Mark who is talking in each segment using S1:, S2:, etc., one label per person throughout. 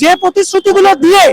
S1: যে প্রতিশ্রুতিগুলো দিয়ে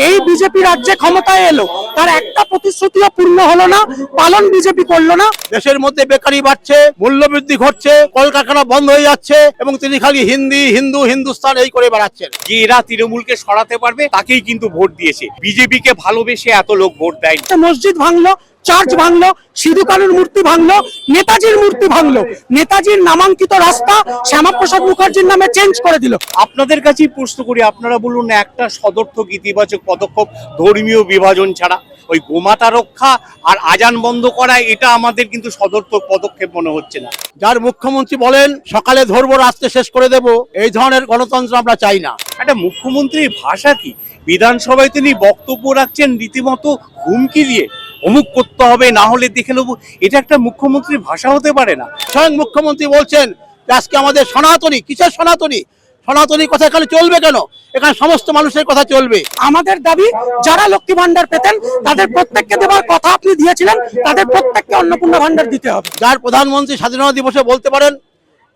S1: এই বিজেপি রাজ্যে ক্ষমতায় এলো তার একটা প্রতিশ্রুতিও পূর্ণ হলো না, পালন বিজেপি করলো না।
S2: দেশের মধ্যে বেকারি বাড়ছে, মূল্যবৃদ্ধি ঘটছে, কলকারখানা বন্ধ হয়ে যাচ্ছে এবং তিনি খালি হিন্দি হিন্দু হিন্দুস্তান এই করে বেড়াচ্ছেন।
S3: যে এরা তৃণমূলকে সরাতে পারবে তাকেই কিন্তু ভোট দিয়েছে, বিজেপিকে ভালোবেসে এত লোক ভোট দেয়।
S1: মসজিদ ভাঙলো, চার্চ ভাঙলো, সিধু কানুর মূর্তি ভাঙলো, নেতাজির মূর্তি ভাঙলো, নেতাজির নামাঙ্কিত রাস্তা শ্যামাপ্রসাদ মুখার্জির নামে চেঞ্জ করে দিল।
S3: আপনাদের কাছেই প্রশ্ন করি, আপনারা বলুন একটা সদর্থক ইতিবাচক পদক্ষেপ ধর্মীয় বিভাজন ছাড়া ওই গোমাতা রক্ষা আর আজান বন্ধ করা, এটা আমাদের কিন্তু সদর্থক পদক্ষেপ মনে হচ্ছে না।
S2: যার মুখ্যমন্ত্রী বলেন সকালে ধরবো রাস্তা শেষ করে দেব, এই ধরনের গণতন্ত্র আমরা চাই না।
S3: একটা মুখ্যমন্ত্রীর ভাষা কি? বিধানসভায় তিনি বক্তব্য রাখছেন রীতিমতো হুমকি দিয়ে, অমুক করতে হবে, না হলে দেখে নেবো। এটা একটা মুখ্যমন্ত্রীর ভাষা হতে পারে না।
S2: স্বয়ং মুখ্যমন্ত্রী বলছেন আজকে আমাদের সনাতনী, কিসের সনাতনী? সনাতনী কথা এখানে চলবে কেন? এখানে সমস্ত মানুষের কথা চলবে।
S1: আমাদের দাবি যারা লক্ষ্মী ভান্ডার পেতেন তাদের প্রত্যেককে দেওয়ার কথা আপনি দিয়েছিলেন, তাদের প্রত্যেককে অন্নপূর্ণা ভান্ডার দিতে হবে।
S2: যার প্রধানমন্ত্রী স্বাধীনতা দিবসে বলতে পারেন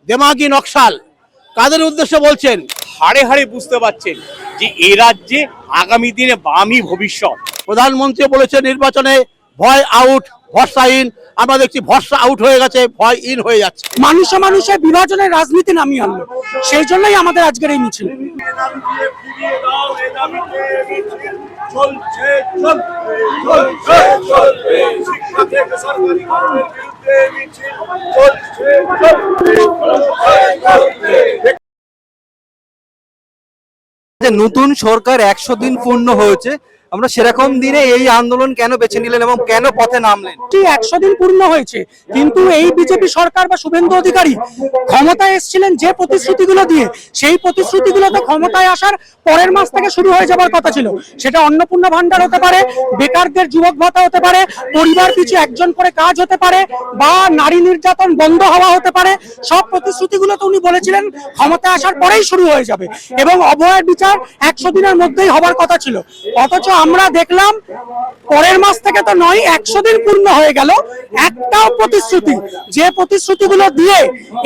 S2: দেমাগি নকশাল, কাদের উদ্দেশ্যে বলছেন?
S3: হাড়ে হাড়ে বুঝতে পারছেন যে এ রাজ্যে আগামী দিনে বামই ভবিষ্যৎ।
S2: প্রধানমন্ত্রী বলেছে নির্বাচনে ভয় আউট, ভরসা ইন। আমরা দেখছি ভরসা আউট হয়ে গেছে, ভয় ইন হয়ে যাচ্ছে।
S1: মানুষে মানুষে বিভাজনের রাজনীতি নামিয়ে আনলো, সেই জন্যই আমাদের আজকের এই মিছিল।
S4: নতুন সরকার 100 দিন পূর্ণ হয়েছে, আমরা সেরকম দিনে এই আন্দোলন কেন বেছে নিলেন এবং কেন পথে নামলেন?
S1: 100 দিন পূর্ণ হয়েছে, কিন্তু এই বিজেপি সরকার বা শুভেন্দু অধিকারী ক্ষমতায় এসেছিলেন যে প্রতিশ্রুতিগুলো দিয়ে, সেই প্রতিশ্রুতিগুলো তো ক্ষমতায় আসার পরের মাস থেকে শুরু হয়ে যাবার কথা ছিল। সেটা অন্নপূর্ণা ভান্ডার হতে পারে, বেকারদের যুবক ভাতা হতে পারে, পরিবার পিছু একজন করে কাজ হতে পারে, বা নারী নির্যাতন বন্ধ হওয়া হতে পারে। সব প্রতিশ্রুতিগুলো তো উনি বলেছিলেন ক্ষমতায় আসার পরেই শুরু হয়ে যাবে এবং অভয়ার বিচার 100 দিনের মধ্যেই হবার কথা ছিল। অথচ আমরা দেখলাম পরের মাস থেকে তো নয়, 100 দিন পূর্ণ হয়ে গেল, একটাও প্রতিশ্রুতি, যে প্রতিশ্রুতিগুলো দিয়ে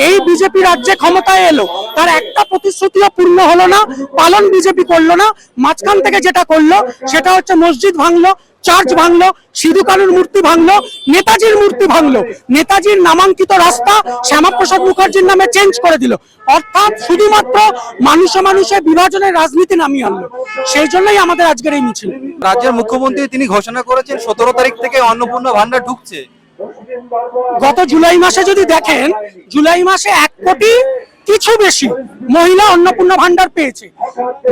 S1: এই বিজেপি রাজ্যে ক্ষমতায় এলো তার একটা প্রতিশ্রুতিও পূর্ণ হলো না, পালন বিজেপি করলো না। মাঝখান থেকে যেটা করলো সেটা হচ্ছে মসজিদ ভাঙলো, চার্চ ভাঙলো, সিধু কানুর মূর্তি ভাঙলো, নেতাজির মূর্তি ভাঙলো, নেতাজির নামাঙ্কিত রাস্তা শ্যামাপ্রসাদ মুখার্জির নামে চেঞ্জ করে দিল। অর্থাৎ শুধুমাত্র মানুষে মানুষে বিভাজনের রাজনীতি নামিয়ে আনলো, সেই জন্যই আমাদের আজকের এই মিছিল।
S4: রাজ্যের মুখ্যমন্ত্রী তিনি ঘোষণা করেছেন 17 তারিখ থেকে অন্নপূর্ণা ভান্ডার ঢুকছে।
S1: গত জুলাই মাসে যদি দেখেন, জুলাই মাসে 1 কোটি কিছু বেশি মহিলা অন্নপূর্ণা ভান্ডার পেয়েছে।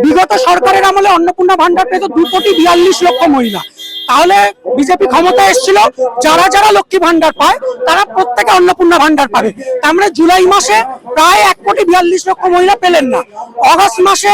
S1: বিগত সরকারের আমলে অন্নপূর্ণা ভান্ডার পেয়েছে 2,42,00,000 মহিলা। তাহলে বিজেপি ক্ষমতায় এসেছিল, যারা যারা লক্ষ্মী ভান্ডার পায় তারা প্রত্যেকে অন্নপূর্ণা ভান্ডার পাবে। তার মানে জুলাই মাসে প্রায় 1,42,00,000 মহিলা পেলেন না। অগস্ট মাসে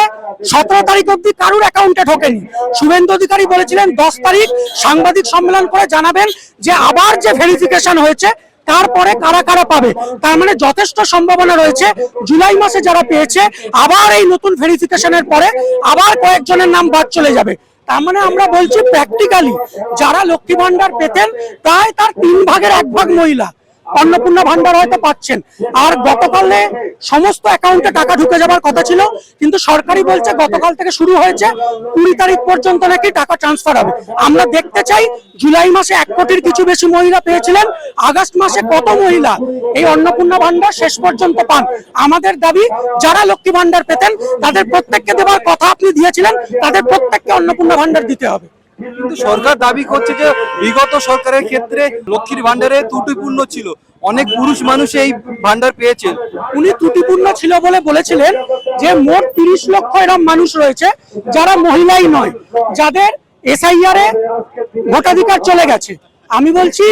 S1: 17 তারিখ অব্দি কারুর অ্যাকাউন্টে ঢোকেনি। শুভেন্দু অধিকারী বলেছিলেন 10 তারিখ সাংবাদিক সম্মেলন করে জানাবেন যে আবার যে ভেরিফিকেশন হয়েছে তারপরে কারা কারা পাবে। তার মানে যথেষ্ট সম্ভাবনা রয়েছে জুলাই মাসে যারা পেয়েছে আবার এই নতুন ভেরিফিকেশনের পরে আবার কয়েকজনের নাম বাদ চলে যাবে। তার মানে আমরা বলছি প্র্যাকটিক্যালি যারা লক্ষ্মী ভান্ডার পেতেন প্রায় তার 3 ভাগের 1 ভাগ মহিলা অন্নপূর্ণা ভান্ডার হয়তো পাচ্ছেন। আর গতকালে সমস্ত অ্যাকাউন্টে টাকা ঢুকে যাবার কথা ছিল, কিন্তু সরকারি বলছে গতকাল থেকে শুরু হয়েছে, 20 তারিখ পর্যন্ত নাকি টাকা ট্রান্সফার হবে। আমরা দেখতে চাই জুলাই মাসে 1 কোটির কিছু বেশি মহিলা পেয়েছিলেন, আগস্ট মাসে কত মহিলা এই অন্নপূর্ণা ভান্ডার শেষ পর্যন্ত পান। আমাদের দাবি যারা লক্ষ্মী ভান্ডার পেতেন তাদের প্রত্যেককে দেওয়ার কথা আপনি দিয়েছিলেন, তাদের প্রত্যেককে অন্নপূর্ণা ভান্ডার দিতে হবে।
S4: কিন্তু সরকার দাবি করছে যে বিগত সরকারের ক্ষেত্রে লক্ষ্মীর ভান্ডারে ত্রুটিপূর্ণ ছিল, অনেক পুরুষ মানুষ এই ভান্ডার পেয়েছে।
S1: উনি ত্রুটিপূর্ণ ছিল বলে বলেছিলেন যে মোট 30 লক্ষ এরকম মানুষ রয়েছে যারা মহিলাই নয়, যাদের এসআইআর এ ভোটাধিকার চলে গেছে। আমি বলছি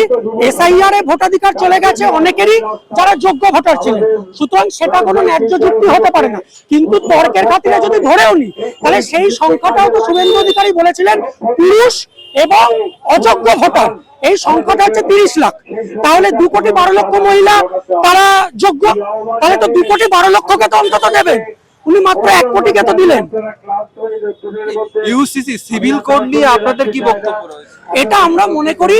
S1: এসআইআর এ ভোটাধিকার চলে গেছে অনেকেরই যারা যোগ্য ভোটার ছিলেন, সুতরাং সেটা কোনো ন্যায্য যুক্তি হতে পারে না। কিন্তু তর্কের খাতিরে যদি ধরেও নি, তাহলে সেই সংখ্যাটাও তো শুভেন্দু অধিকারী বলেছিলেন পুরুষ এবং অযোগ্য ভোটার এই সংখ্যাটা হচ্ছে 30 লাখ। তাহলে 2,12,00,000 মহিলা তারা যোগ্য, তাহলে তো 2,12,00,000কে তো অন্তত দেবেন। উনি মাত্র 1 কোটিকে তো দিলেন।
S4: ইউসিসি সিভিল কোড নিয়ে আপনাদের কি বক্তব্য রয়েছে?
S1: এটা আমরা মনে করি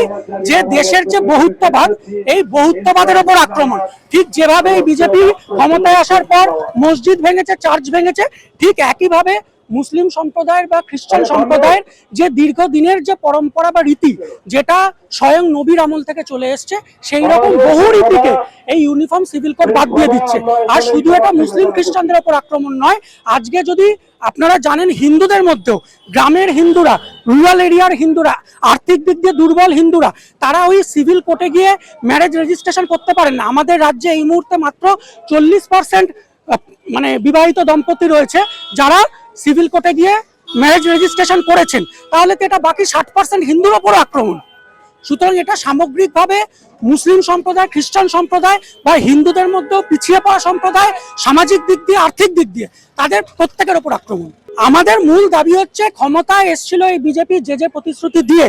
S1: যে দেশের যে বহুত্ববাদ, এই বহুত্ববাদের উপর আক্রমণ। ঠিক যেভাবে এই বিজেপি ক্ষমতায় আসার পর মসজিদ ভেঙেছে, চার্চ ভেঙেছে, ঠিক একইভাবে মুসলিম সম্প্রদায়ের বা খ্রিস্টান সম্প্রদায়ের যে দীর্ঘদিনের যে পরম্পরা বা রীতি, যেটা স্বয়ং নবীর আমল থেকে চলে এসছে, সেই রকম বহু রীতিকে এই ইউনিফর্ম সিভিল কোড বাদ দিয়ে দিচ্ছে। আর শুধু এটা মুসলিম খ্রিস্টানদের ওপর আক্রমণ নয়, আজকে যদি আপনারা জানেন হিন্দুদের মধ্যেও গ্রামের হিন্দুরা, রুরাল এরিয়ার হিন্দুরা, আর্থিক দিক দিয়ে দুর্বল হিন্দুরা, তারা ওই সিভিল কোর্টে গিয়ে ম্যারেজ রেজিস্ট্রেশন করতে পারেন না। আমাদের রাজ্যে এই মুহূর্তে মাত্র 40% মানে বিবাহিত দম্পতি রয়েছে যারা সিভিল কোর্টে গিয়ে ম্যারেজ রেজিস্ট্রেশন করেছেন। তাহলে তো এটা বাকি 60% হিন্দুর ওপর আক্রমণ। সুতরাং এটা সামগ্রিকভাবে মুসলিম সম্প্রদায়, খ্রিস্টান সম্প্রদায় বা হিন্দুদের মধ্যেও পিছিয়ে পড়া সম্প্রদায়, সামাজিক দিক দিয়ে, আর্থিক দিক দিয়ে, তাদের প্রত্যেকের ওপর আক্রমণ। আমাদের মূল দাবি হচ্ছে, ক্ষমতায় এসেছিল এই বিজেপি যে প্রতিশ্রুতি দিয়ে,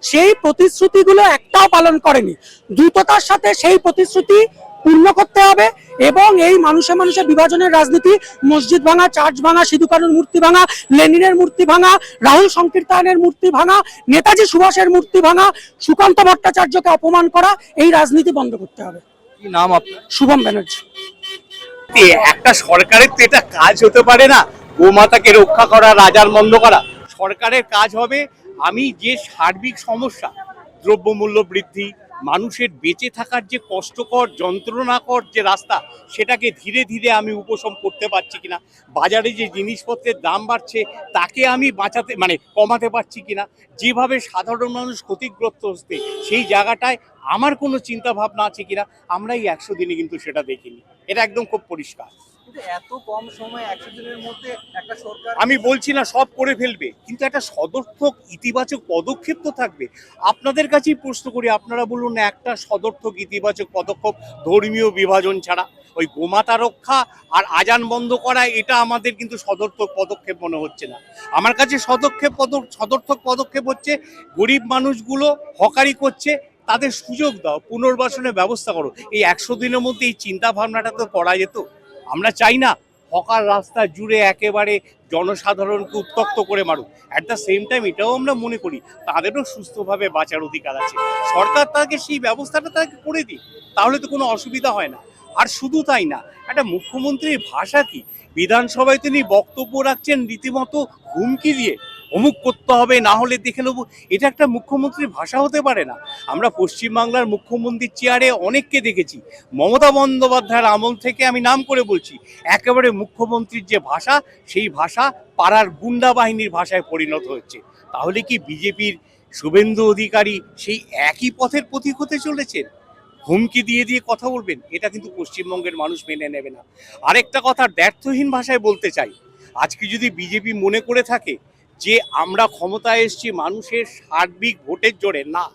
S1: সেই প্রতিশ্রুতিগুলো একটাও পালন করেনি। দ্রুততার সাথে সেই প্রতিশ্রুতি পূর্ণ করতে হবে এবং এই মানুষে মানুষে বিভাজনের রাজনীতি, মসজিদ ভাঙা, চার্চ ভাঙা, সিধু কানুর মূর্তি ভাঙা, লেনিনের মূর্তি ভাঙা, রাহুল সংকীর্তনের মূর্তি ভাঙা, নেতাজি সুভাষের মূর্তি ভাঙা, সুকান্ত ভট্টাচার্যকে অপমান করা, এই রাজনীতি বন্ধ করতে হবে।
S4: কি নাম আপনার?
S1: শুভম ব্যানার্জি।
S3: একটা সরকারের তো এটা কাজ হতে পারে না গোমাতাকে রক্ষা করা, রাজার বন্ধ করা। সরকারের কাজ হবে আমি যে সার্বিক সমস্যা, দ্রব্যমূল্য বৃদ্ধি, মানুষের বেঁচে থাকার যে কষ্টকর যন্ত্রণাকর যে রাস্তা, সেটাকে ধীরে ধীরে আমি উপশম করতে পারছি কিনা, বাজারে যে জিনিসপত্রের দাম বাড়ছে তাকে আমি বাঁচাতে কমাতে পারছি কিনা, যেভাবে সাধারণ মানুষ ক্ষতিগ্রস্ত হচ্ছে সেই জায়গাটায় আমার কোনো চিন্তা ভাবনা আছে কিনা, আমরা এই 100 দিনে কিন্তু সেটা দেখিনি। এটা একদম খুব পরিষ্কার।
S4: এত কম সময় 100 দিনের মধ্যে একটা সরকার,
S3: আমি বলছি না সব করে ফেলবে, কিন্তু একটা সদর্থক ইতিবাচক পদক্ষেপ তো থাকবে। আপনাদের কাছেই প্রশ্ন করি, আপনারা বলুন না একটা সদর্থক ইতিবাচক পদক্ষেপ ধর্মীয় বিভাজন ছাড়া, ওই গোমাতা রক্ষা আর আজান বন্ধ করা, এটা আমাদের কিন্তু সদর্থক পদক্ষেপ মনে হচ্ছে না। আমার কাছে সদর্থক পদক্ষেপ হচ্ছে গরিব মানুষগুলো হকারি করছে, তাদের সুযোগ দাও, পুনর্বাসনের ব্যবস্থা করো। এই 100 দিনের মধ্যে এই চিন্তা ভাবনাটা তো করা যেত। আমরা চাই না হকার রাস্তা জুড়ে একেবারে জনসাধারণকে উত্তক্ত করে মারুক। অ্যাট দ্য সেম টাইম এটাও আমরা মনে করি তাদেরও সুস্থভাবে বাঁচার অধিকার আছে। সরকার তাকে সেই ব্যবস্থাটা তাকে করে দিক, তাহলে তো কোনো অসুবিধা হয় না। আর শুধু তাই না, একটা মুখ্যমন্ত্রীর ভাষা কি, বিধানসভায় তিনি বক্তব্য রাখছেন রীতিমতো হুমকি দিয়ে, অমুক করতে হবে, না হলে দেখে নেবো। এটা একটা মুখ্যমন্ত্রীর ভাষা হতে পারে না। আমরা পশ্চিমবাংলার মুখ্যমন্ত্রীর চেয়ারে অনেককে দেখেছি, মমতা বন্দ্যোপাধ্যায়ের আমল থেকে আমি নাম করে বলছি, একেবারে মুখ্যমন্ত্রীর যে ভাষা, সেই ভাষা পাড়ার গুন্ডা বাহিনীর ভাষায় পরিণত হচ্ছে। তাহলে কি বিজেপির শুভেন্দু অধিকারী সেই একই পথের পথিক হতে চলেছেন? হুমকি দিয়ে দিয়ে কথা বলবেন, এটা কিন্তু পশ্চিমবঙ্গের মানুষ মেনে নেবে না। আরেকটা কথা দ্ব্যর্থহীন ভাষায় বলতে চাই, আজকে যদি বিজেপি মনে করে থাকে যে আমরা ক্ষমতায় এসেছি মানুষের সার্বিক ভোটের জোরে, না,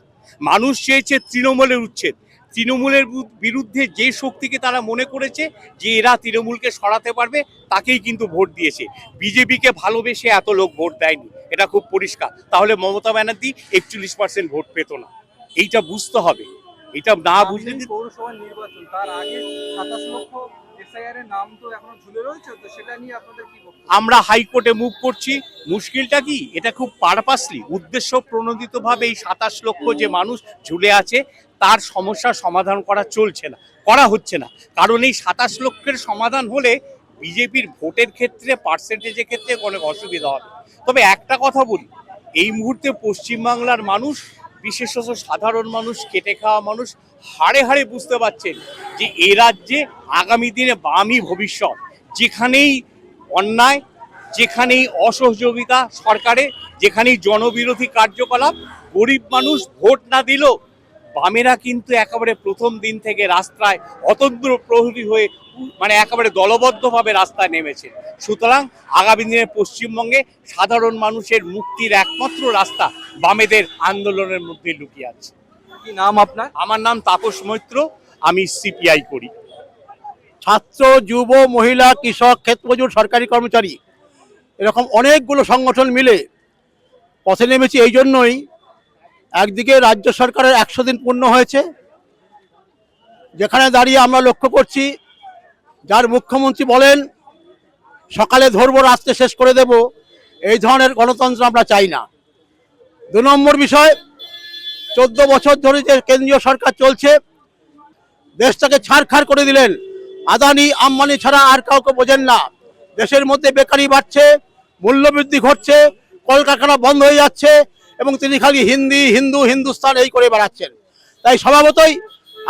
S3: মানুষ চেয়েছে তৃণমূলের উচ্ছেদ। তৃণমূলের বিরুদ্ধে যে শক্তিকে তারা মনে করেছে যে এরা তৃণমূলকে সরাতে পারবে, তাকেই কিন্তু ভোট দিয়েছে। বিজেপিকে ভালোবেসে এত লোক ভোট দেয়নি, এটা খুব পরিষ্কার। তাহলে মমতা ব্যানার্জি 41% ভোট পেত না, এইটা বুঝতে হবে। এটা না বুঝলে
S4: পৌরসভা নির্বাচন, তার আগে 27 লক্ষ এসআইআর এর নাম তো এখনো ঝুলে রয়েছে, তো সেটা নিয়ে আপনাদের কি বক্তব্য?
S3: আমরা হাইকোর্টে মুভ করছি। মুশকিলটা কি, এটা খুব পারপাসলি উদ্দেশ্য প্রণোদিতভাবে এই 27 লক্ষ যে মানুষ ঝুলে আছে তার সমস্যার সমাধান করা হচ্ছে না। কারণ এই 27 লক্ষের সমাধান হলে বিজেপির ভোটের ক্ষেত্রে, পার্সেন্টেজের ক্ষেত্রে অনেক অসুবিধা হবে। তবে একটা কথা বলি, এই মুহূর্তে পশ্চিমবাংলার মানুষ, বিশেষত সাধারণ মানুষ, খেটে খাওয়া মানুষ হাড়ে হাড়ে বুঝতে পারছেন যে এই রাজ্যে আগামী দিনে বামই ভবিষ্যৎ। যেখানেই অন্যায়, যেখানেই অসহযোগিতা সরকারে, যেখানেই জনবিরোধী কার্যকলাপ, গরিব মানুষ ভোট না দিলেও বামেরা কিন্তু একেবারে প্রথম দিন থেকে রাস্তায় অতন্ত্র প্রহরী হয়ে একেবারে দলবদ্ধভাবে রাস্তায় নেমেছে। সুতরাং আগামী দিনে পশ্চিমবঙ্গে সাধারণ মানুষের মুক্তির একমাত্র রাস্তা বামেদের আন্দোলনের মধ্যে লুকিয়ে আছে।
S4: কি নাম আপনার?
S3: আমার নাম তাপস মৈত্র, আমি সিপিআই করি।
S2: ছাত্র, যুব, মহিলা, কৃষক, ক্ষেতমজুর, সরকারি কর্মচারী, এরকম অনেকগুলো সংগঠন মিলে পথে নেমেছি এই জন্যই, একদিকে রাজ্য সরকারের 100 দিন পূর্ণ হয়েছে, যেখানে দাঁড়িয়ে আমরা লক্ষ্য করছি যার মুখ্যমন্ত্রী বলেন সকালে ধরবো রাস্তা শেষ করে দেব, এই ধরনের গণতন্ত্র আমরা চাই না। 2 নম্বর বিষয়, 14 বছর ধরে যে কেন্দ্রীয় সরকার চলছে, দেশটাকে ছাড়খাড় করে দিলেন। আদানি আম্বানি ছাড়া আর কাউকে বোঝেন না। দেশের মধ্যে বেকারি বাড়ছে, মূল্যবৃদ্ধি ঘটছে, কলকারখানা বন্ধ হয়ে যাচ্ছে, এবং তিনি খালি হিন্দি হিন্দু হিন্দুস্তান এই করে বেড়াচ্ছেন। তাই স্বভাবতই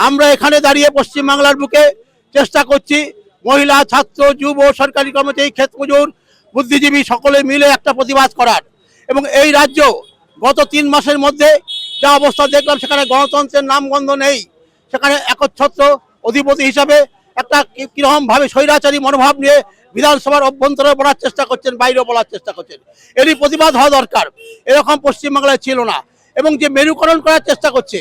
S2: আমরা এখানে দাঁড়িয়ে পশ্চিমবাংলার বুকে চেষ্টা করছি মহিলা, ছাত্র, যুব, সরকারি কর্মচারী, ক্ষেতমজুর, বুদ্ধিজীবী সকলে মিলে একটা প্রতিবাদ করার। এবং এই রাজ্য গত 3 মাসের মধ্যে যা অবস্থা দেখলাম, সেখানে গণতন্ত্রের নামগন্ধ নেই। সেখানে একচ্ছত্র অধিপতি হিসাবে একটা কিরকমভাবে স্বৈরাচারী মনোভাব নিয়ে বিধানসভার অভ্যন্তরে বলার চেষ্টা করছেন, বাইরেও বলার চেষ্টা করছেন। এরই প্রতিবাদ হওয়া দরকার। এরকম পশ্চিমবাংলায় ছিল না। এবং যে মেরুকরণ করার চেষ্টা করছে,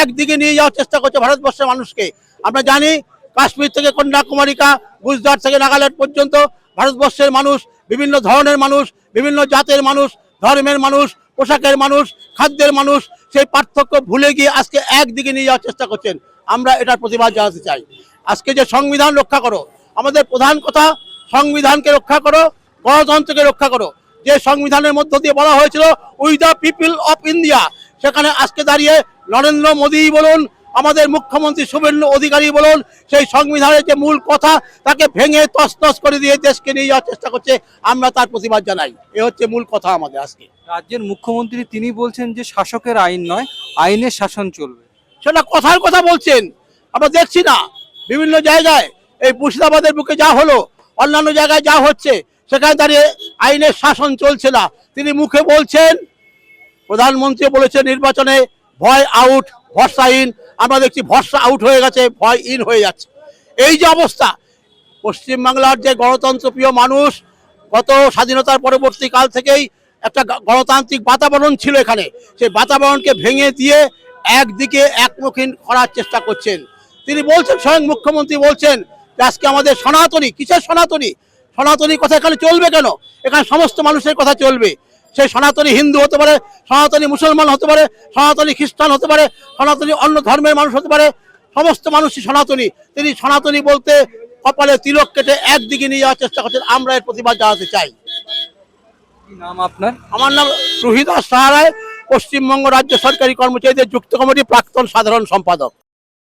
S2: একদিকে নিয়ে যাওয়ার চেষ্টা করছে ভারতবর্ষের মানুষকে। আমরা জানি কাশ্মীর থেকে কন্যাকুমারিকা, গুজরাট থেকে নাগাল্যান্ড পর্যন্ত ভারতবর্ষের মানুষ, বিভিন্ন ধরনের মানুষ, বিভিন্ন জাতের মানুষ, ধর্মের মানুষ, পোশাকের মানুষ, খাদ্যের মানুষ, সেই পার্থক্য ভুলে গিয়ে আজকে একদিকে নিয়ে যাওয়ার চেষ্টা করছেন। আমরা এটার প্রতিবাদ জানাতে চাই। আজকে যে সংবিধান রক্ষা করো, আমাদের প্রধান কথা সংবিধানকে রক্ষা করো, গণতন্ত্রকে রক্ষা করো। যে সংবিধানের মধ্য দিয়ে বলা হয়েছিল we the people of India, সেখানে আজকে দাঁড়িয়ে নরেন্দ্র মোদী বলুন, আমাদের মুখ্যমন্ত্রী শুভেন্দু অধিকারী বলুন, সেই সংবিধানের যে মূল কথা তাকে ভেঙে তছনছ করে দিয়ে দেশকে নিয়ে যাওয়ার চেষ্টা করছে। আমরা তার প্রতিবাদ জানাই। এ হচ্ছে মূল কথা আমাদের আজকে।
S4: রাজ্যের মুখ্যমন্ত্রী তিনি বলছেন যে শাসকের আইন নয়, আইনের শাসন চলবে।
S2: সেটা কথার কথা বলছেন, আমরা দেখছি না বিভিন্ন জায়গায় এই মুর্শিদাবাদের বুকে যা হলো, অন্যান্য জায়গায় যা হচ্ছে, সেখানে দাঁড়িয়ে আইনের শাসন চলছে না। তিনি মুখে বলছেন, প্রধানমন্ত্রী বলেছেন নির্বাচনে ভয় আউট, ভরসা ইন। আমরা দেখছি ভরসা আউট হয়ে গেছে, ভয় ইন হয়ে যাচ্ছে। এই যে অবস্থা, পশ্চিমবাংলার যে গণতন্ত্রপ্রিয় মানুষ, গত স্বাধীনতার পরবর্তী কাল থেকেই একটা গণতান্ত্রিক বাতাবরণ ছিল এখানে, সেই বাতাবরণকে ভেঙে দিয়ে একদিকে একমুখী করার চেষ্টা করছেন। তিনি বলছেন, স্বয়ং মুখ্যমন্ত্রী বলছেন যে আজকে আমাদের সনাতনী, কিসের সনাতনী? সনাতনী কথা এখানে চলবে কেন? এখানে সমস্ত মানুষের কথা চলবে। সেই সনাতনী হিন্দু হতে পারে, সনাতনী মুসলমান হতে পারে, সনাতনী খ্রিস্টান হতে পারে, সনাতনী অন্য ধর্মের মানুষ হতে পারে, সমস্ত মানুষই সনাতনী। তিনি সনাতনী বলতে কপালে তিলক কেটে একদিকে নিয়ে যাওয়ার চেষ্টা করছেন। আমরা এর প্রতিবাদ জানাতে চাই।
S4: কি নাম আপনার?
S2: আমার নাম রোহিদাস সাহারায়, পশ্চিমবঙ্গ রাজ্য সরকারি কর্মচারীদের যুক্ত কমিটির প্রাক্তন সাধারণ সম্পাদক।